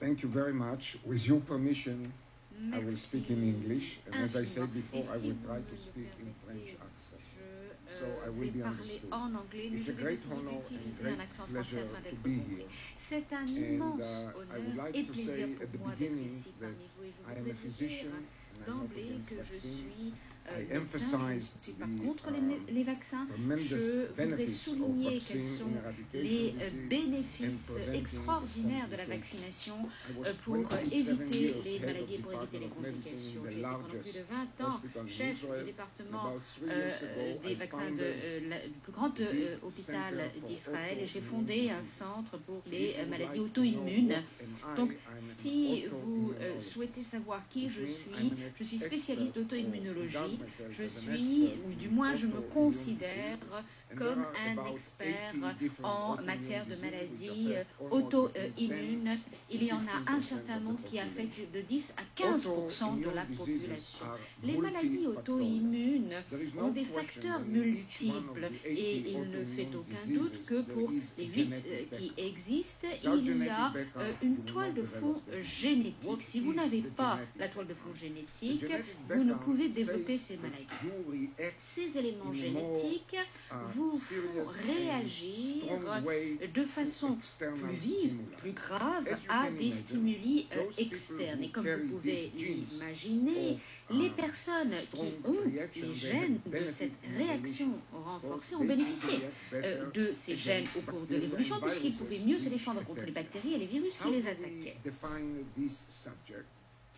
Thank you very much. With your permission, I will speak in Merci English, and as I said infiniment. before, Et I si will vous try me to le speak in French permettez, accent. je So I will vais be parler understood. en anglais, mais It's je a vais great essayer honor and d'utiliser great un accent français pleasure afin to d'être be compris. here. C'est un And immense I would honneur like et to plaisir say at the pour moi d'être beginning ici that parmi vous. Et je I am a voudrais vous physician dire and I'm not d'emblée against que je vaccine. suis I médecin, je ne emphasize suis pas the contre les vaccins. tremendous Je voudrais benefits of souligner vaccine quels sont in eradication les disease bénéfices and preventing extraordinaires de la complications. vaccination I was pour 27 éviter years les head of maladies et pour éviter les Department of Medicine complications. in the J'ai été pendant plus largest de 20 ans hospital in chef du Israel. département About 3 years ago, des I vaccins founded du plus grand big hôpital center for d'Israël et j'ai autoimmune fondé un disease. centre pour If les you would maladies like to auto-immunes. know what am I, Donc, I'm an si vous auto-immunologist. souhaitez savoir qui je Which suis, means I'm je suis an spécialiste expert, or d'auto-immunologie. regard myself Je as an suis, expert ou du in moins je me autoimmune considère disease. And comme there are un about expert 80 different en autoimmune matière de diseases which maladies affect almost auto-immunes. Il y en a un 15% certain of the nombre qui population. affectent de 10 à 15% de la Autoimmune diseases population. are Les maladies multifactorial. auto-immunes There is ont no des question facteurs that in each one of multiples the et 80 il ne fait autoimmune aucun diseases, doute que pour there is les a 8 genetic qui background. existent, Without il y genetic a background, une you will toile not de fond develop this. génétique. What Si vous is n'avez the pas genetic la toile de fond background? génétique, The genetic vous ne background pouvez développer says ces that maladies. you react Ces éléments in a more, génétiques vous serious font and réagir strong way de façon to external plus vive, stimuli. plus grave As you à can des imagine, stimuli those people externes. who Et comme carry vous pouvez these genes l'imaginer, of, les personnes qui strong ont reaction, des they gènes have de benefit cette in réaction evolution. renforcée So ont they bénéficié react better de ces gènes against au cours de bacteria l'évolution and puisqu'ils viruses pouvaient mieux se which défendre contre les attack them. bactéries et les virus How qui les do we attaquaient. define this subject?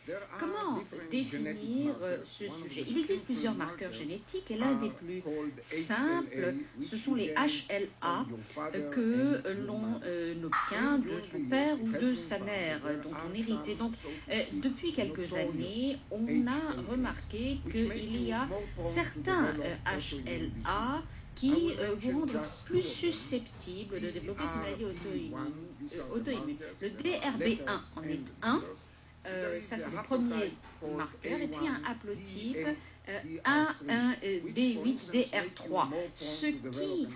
There are Comment different définir genetic markers. ce One of sujet? the Il existe simple plusieurs marqueurs markers génétiques et l'un des plus called simples, HLA, ce which sont les you get HLA from your father que and your l'on mother. obtient de son père ou de sa It mère, has been dont found on that hérite. Et there donc, are some, so to speak, depuis quelques années, on a remarqué qu'il y a certains HLA qui vous rendent plus susceptibles de développer ces maladies auto-immunes. Le DRB1 en est un. Ça, c'est le premier marqueur. Et puis un haplotype A1D8DR3, ce qui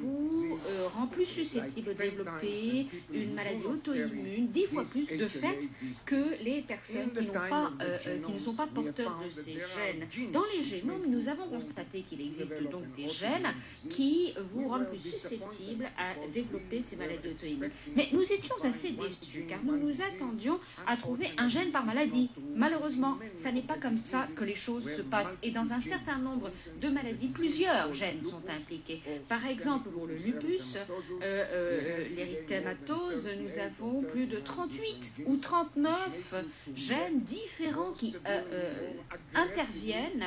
vous rend plus susceptible de développer une maladie auto-immune 10 fois plus de fait que les personnes qui ne sont pas porteurs de ces gènes. Dans les génomes, nous avons constaté qu'il existe donc des gènes qui vous rendent plus susceptibles à développer ces maladies auto-immunes. Mais nous étions assez déçus car nous nous attendions à trouver un gène par maladie. Malheureusement, ça n'est pas comme ça que les choses se passent. Et dans un certain nombre de maladies, plusieurs gènes sont impliqués. Par exemple, pour le lupus, l'érythématose, nous avons plus de 38 ou 39 gènes différents qui interviennent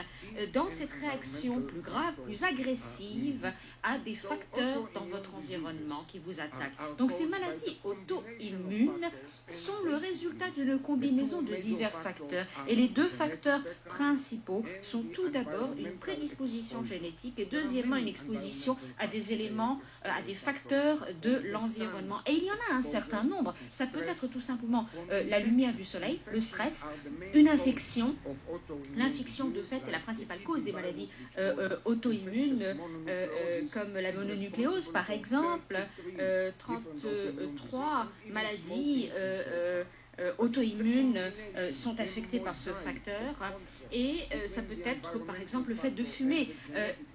dans cette réaction plus grave, plus agressive à des facteurs dans votre environnement qui vous attaquent. Donc ces maladies auto-immunes sont le résultat d'une combinaison de divers facteurs. Et les deux facteurs principaux sont tout d'abord une prédisposition génétique et deuxièmement une exposition à des éléments, à des facteurs de l'environnement. Et il y en a un certain nombre. Ça peut être tout simplement la lumière du soleil, le stress, une infection. L'infection de fait est la principale cause des maladies auto-immunes comme la mononucléose par exemple, 33 maladies auto-immunes sont affectées par ce facteur et ça peut être par exemple le fait de fumer,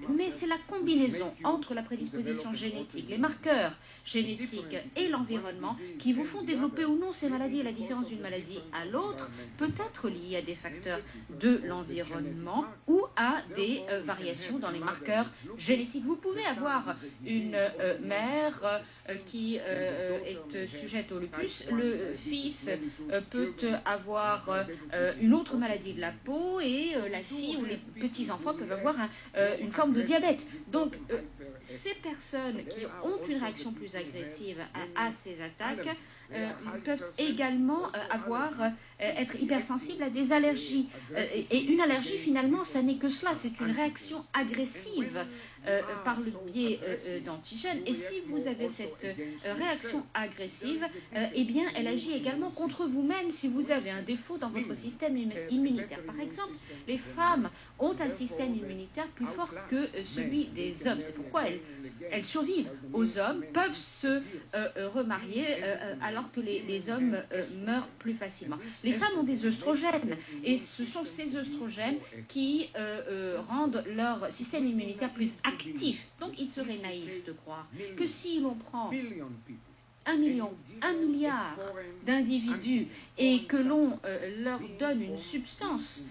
mais c'est la combinaison entre la prédisposition génétique, les marqueurs génétiques et l'environnement qui vous font développer ou non ces maladies. Et la différence d'une maladie à l'autre peut être liée à des facteurs de l'environnement ou à des variations dans les marqueurs génétiques. Vous pouvez avoir une mère qui est sujette au lupus, le fils peut avoir une autre maladie de la peau et la fille ou les petits-enfants peuvent avoir une forme de diabète. Donc, ces personnes qui ont une réaction plus agressive à ces attaques peuvent également être hypersensibles à des allergies. Et une allergie, finalement, ça n'est que cela, c'est une réaction agressive par le biais d'antigènes. Et si vous avez cette réaction agressive, eh bien, elle agit également contre vous-même si vous avez un défaut dans votre système immunitaire. Par exemple, les femmes ont un système immunitaire plus fort que celui des hommes. C'est pourquoi elles survivent aux hommes, peuvent se remarier à alors que les hommes meurent plus facilement. Les femmes ont des œstrogènes et ce sont ces œstrogènes qui rendent leur système immunitaire plus actif. Donc il serait naïf de croire que si l'on prend 1 million, 1 milliard d'individus et que l'on leur donne une substance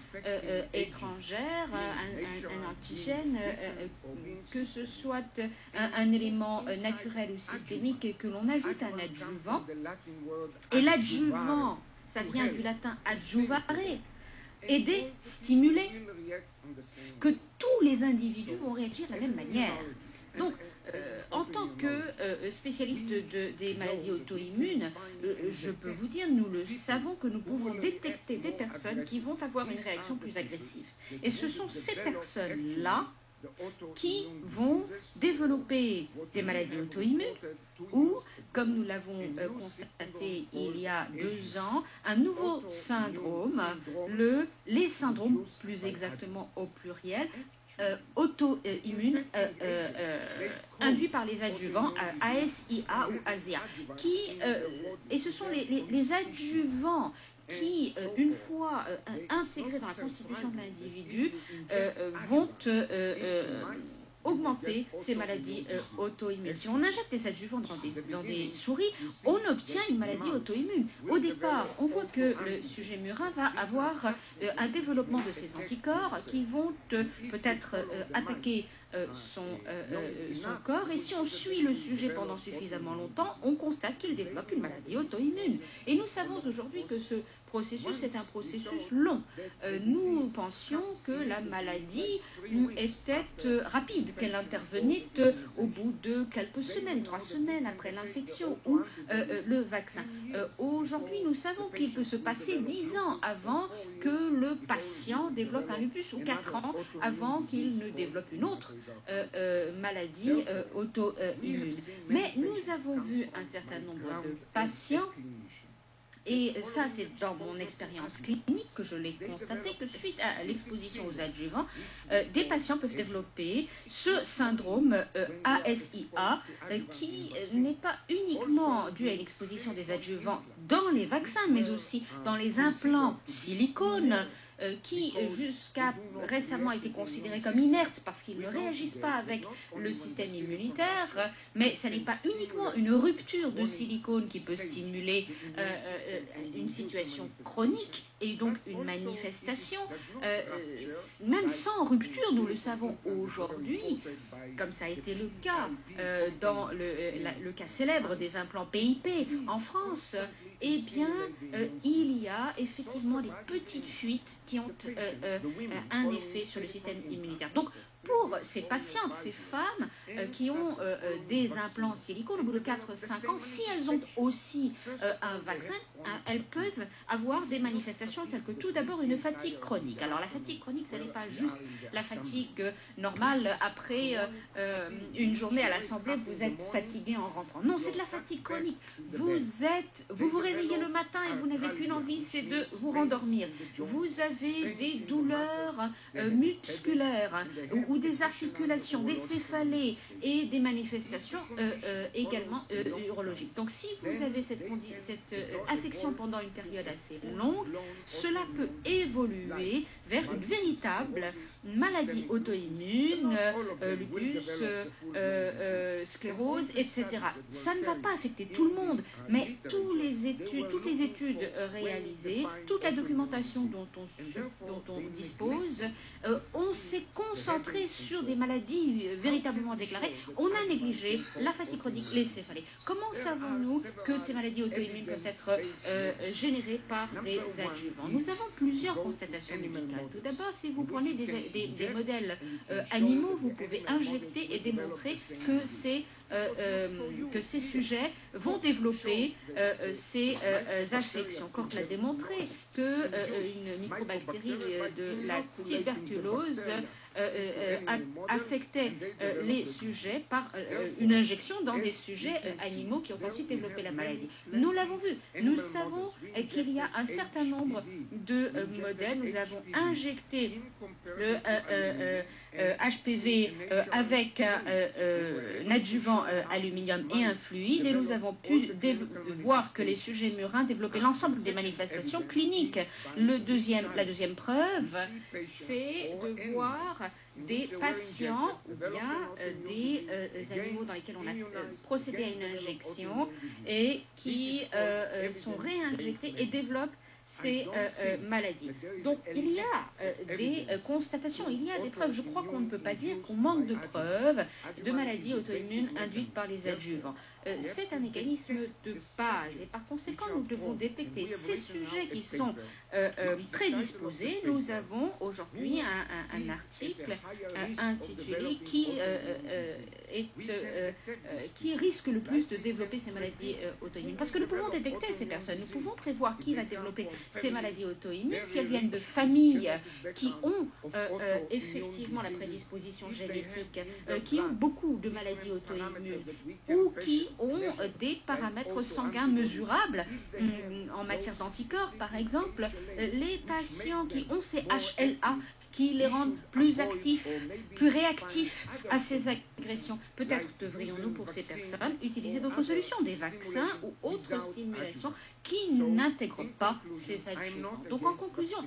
étrangère, un antigène, que ce soit un élément naturel ou systémique et que l'on ajoute un adjuvant, et l'adjuvant, ça vient du latin adjuvare, aider, stimuler, que tous les individus vont réagir de la même manière. Donc, en tant que spécialiste des maladies auto-immunes, je peux vous dire, nous le savons, que nous pouvons détecter des personnes qui vont avoir une réaction plus agressive. Et ce sont ces personnes-là qui vont développer des maladies auto-immunes ou, comme nous l'avons constaté il y a 2 ans, un nouveau syndrome, les syndromes, plus exactement au pluriel, auto-immunes induits par les adjuvants ASIA ou ASIA, et ce sont les adjuvants qui, une fois intégrés dans la constitution de l'individu, vont augmenter ces maladies auto-immunes. Si on injecte des adjuvants dans des souris, on obtient une maladie auto-immune. Au départ, on voit que le sujet murin va avoir un développement de ces anticorps qui vont peut-être attaquer son corps, et si on suit le sujet pendant suffisamment longtemps, on constate qu'il développe une maladie auto-immune. Et nous savons aujourd'hui que ce processus est un processus long. Nous pensions que la maladie était rapide, qu'elle intervenait au bout de quelques semaines, 3 semaines après l'infection ou le vaccin. Aujourd'hui, nous savons qu'il peut se passer 10 ans avant que le patient développe un lupus ou 4 ans avant qu'il ne développe une autre maladie auto-immune. Mais nous avons vu un certain nombre de patients, et ça c'est dans mon expérience clinique que je l'ai constaté, que suite à l'exposition aux adjuvants, des patients peuvent développer ce syndrome ASIA qui n'est pas uniquement dû à l'exposition des adjuvants dans les vaccins, mais aussi dans les implants silicone, qui jusqu'à récemment étaient considérés comme inertes parce qu'ils ne réagissent pas avec le système immunitaire, mais ce n'est pas uniquement une rupture de silicone qui peut stimuler une situation chronique et donc une manifestation, même sans rupture, nous le savons aujourd'hui, comme ça a été le cas dans le cas célèbre des implants PIP en France. Eh bien, il y a effectivement des petites fuites qui ont un effet sur le système immunitaire. Donc, pour ces patientes, ces femmes qui ont des implants silicone, au bout de 4-5 ans, si elles ont aussi un vaccin, elles peuvent avoir des manifestations telles que tout d'abord une fatigue chronique. Alors la fatigue chronique, ce n'est pas juste la fatigue normale après une journée à l'Assemblée, vous êtes fatigué en rentrant. Non, c'est de la fatigue chronique. Vous vous réveillez le matin et vous n'avez qu'une envie, c'est de vous rendormir. Vous avez des douleurs musculaires ou des articulations, des céphalées et des manifestations également urologiques. Donc si vous avez cette affection pendant une période assez longue, cela peut évoluer vers une véritable maladie auto-immune, lupus, sclérose, etc. Ça ne va pas affecter tout le monde, mais toutes les études réalisées, toute la documentation dont on dispose, on s'est concentré sur des maladies véritablement déclarées. On a négligé la fatigue chronique, les céphalées. Comment savons-nous que ces maladies auto-immunes peuvent être générées par des adjuvants? Nous avons plusieurs constatations médicales. Tout d'abord, si vous prenez des modèles animaux, vous pouvez injecter et démontrer que ces sujets vont développer ces affections. Koch l'a démontré qu'une microbactérie de la tuberculose affectait les sujets par une injection dans des sujets animaux qui ont ensuite développé la maladie. Nous l'avons vu. Nous savons qu'il y a un certain nombre de modèles. Nous avons injecté le HPV avec un adjuvant aluminium et un fluide, et nous avons pu voir que les sujets murins développaient l'ensemble des manifestations cliniques. La deuxième preuve, c'est de voir des patients ou bien des animaux dans lesquels on a procédé à une injection et qui sont réinjectés et développent ces maladies. Donc il y a des constatations, il y a des preuves. Je crois qu'on ne peut pas dire qu'on manque de preuves de maladies auto-immunes induites par les adjuvants. C'est un mécanisme de base et par conséquent nous devons détecter ces sujets qui sont prédisposés. Nous avons aujourd'hui un article intitulé qui risque le plus de développer ces maladies auto-immunes. Parce que nous pouvons détecter ces personnes, nous pouvons prévoir qui va développer ces maladies auto-immunes si elles viennent de familles qui ont effectivement la prédisposition génétique, qui ont beaucoup de maladies auto-immunes ou qui ont des paramètres sanguins mesurables en matière d'anticorps, par exemple. Les patients qui ont ces HLA qui les rendent plus actifs, plus réactifs à ces agressions. Peut-être devrions-nous, pour ces personnes, utiliser d'autres solutions, des vaccins ou autres stimulations qui n'intègrent pas ces adjuvants. Donc, en conclusion,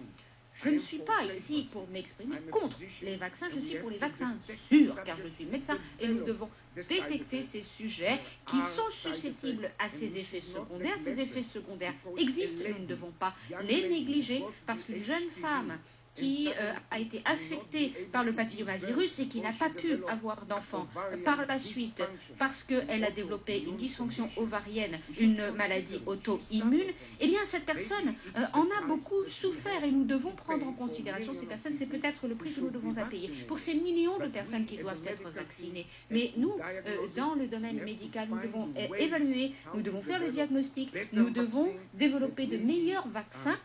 je ne suis pas ici pour m'exprimer contre les vaccins, je suis pour les vaccins sûrs, car je suis médecin et nous devons détecter ces sujets qui sont susceptibles à ces effets secondaires. Ces effets secondaires existent, nous ne devons pas les négliger, parce qu'une jeune femme qui a été affectée par le papillomavirus et qui n'a pas pu avoir d'enfant par la suite parce qu'elle a développé une dysfonction ovarienne, une maladie auto-immune, eh bien cette personne en a beaucoup souffert et nous devons prendre en considération ces personnes. C'est peut-être le prix que nous devons payer pour ces millions de personnes qui doivent être vaccinées. Mais nous, dans le domaine médical, nous devons évaluer, nous devons faire le diagnostic, nous devons développer de meilleurs vaccins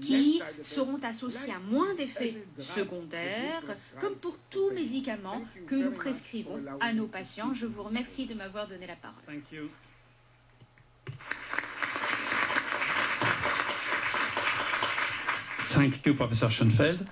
qui seront associés à moins d'effets secondaires, comme pour tout médicament que nous prescrivons à nos patients. Je vous remercie de m'avoir donné la parole. Thank you, Professor Schoenfeld.